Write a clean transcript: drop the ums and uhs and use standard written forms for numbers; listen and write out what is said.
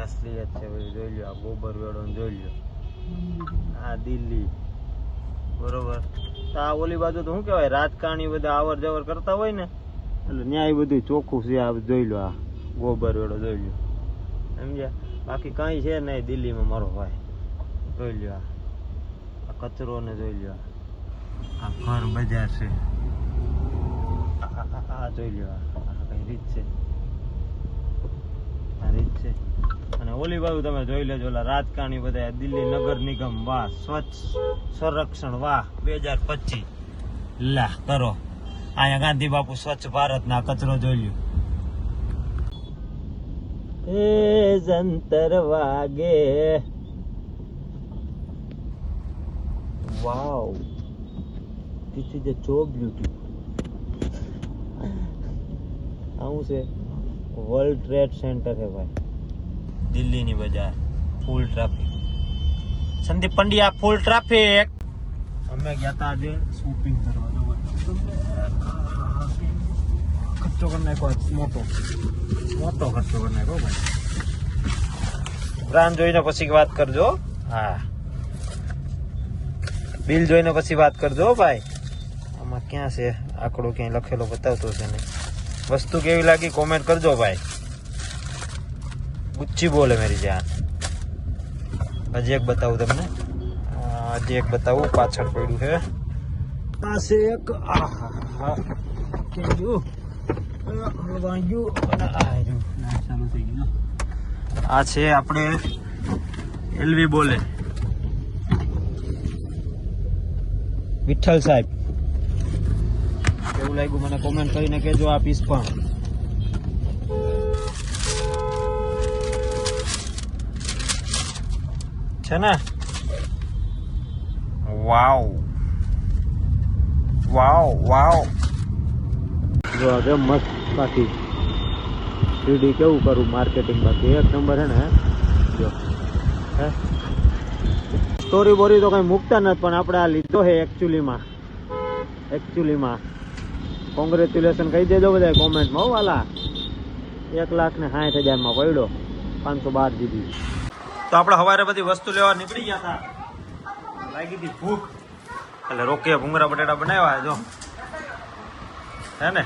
असलियत છે ભાઈ. જોઈ લ્યો આ ગોબર વેડો જોઈ લ્યો. આ દિલ્હી બરોબર. તો આ ઓલી બાજુ તો શું કહેવાય રાજકારણી બધા આવર જવર કરતા હોય ને એટલે ન્યાય બધું ચોખ્ખું છે. આ જોઈ લો આ ગોબર વેડો જોઈ લો સમજ્યા. બાકી કાંઈ છે નહીં દિલ્હીમાં મારો ભાઈ. જોઈ લ્યો આ કચરો ને જોઈ લ્યો આ ઘર બજાર છે. આ જોઈ લ્યો આ કઈ રીત છે. આ રીત છે. અને ઓલી બાજુ તમે જોઈ લેજો ઓલા રાજકારણી બધા દિલ્હી નગર નિગમ વાહ સ્વચ્છ સંરક્ષણ વાહ 2025 લા કરો. અહીંયા ગાંધી બાપુ સ્વચ્છ ભારત ના કચરો જોઈ લ્યો. એ જંતર વાગે વાવ ધીસ ઇઝ સો બ્યુટીફુલ. આવું છે વર્લ્ડ ટ્રેડ સેન્ટર છે ભાઈ. દિલ્હીની બજાર full traffic. Sandeep Pandya full traffic. અમે ગયા હતા આજે શોપિંગ કરવા. ખર્ચો કરી નાખો મોટો મોટો ખર્ચો કરી નાખો ભાઈ. બ્રાન્ડ જોઈને પછી વાત કરજો. હા બિલ જોઈને પછી વાત કરજો ભાઈ. આમાં ક્યાં છે આંકડો ક્યાંય લખેલો બતાવતો છે ને. વસ્તુ કેવી લાગી કોમેન્ટ કરજો ભાઈ. ગુચ્ચી બોલે મેરી જાન. હજી એક બતાવું તમને. હજી એક બતાવું પાછળ પડ્યું છે. પાસે એક આ છે આપણે એલવી બોલે વિઠ્ઠલ સાહેબ. કેવું લાગ્યું મને કોમેન્ટ કરીને કહેજો. આ પીસ પણ છે ને. વાવ વાવ વાવ. જો આ મસ્ત બાકી સીડી કેવું કરું માર્કેટિંગ બાકી એક નંબર હે ને. જો હે સ્ટોરી બોરી તો કઈ મૂકતા નથી પણ આપણે આ લીધો છે એકચ્યુઅલીમાં કોંગ્રેચ્યુલેશન કહી દેજો બધા કોમેન્ટમાં. હો વાલા 1,60,000 માં પડ્યો 512 GB. તો આપણે સવારે બધી વસ્તુ લેવા નીકળી ગયા હતા. લાગી હતી ભૂખ એટલે રોકીએ ભૂંગળા બટેટા બનાવ્યા જો હે ને.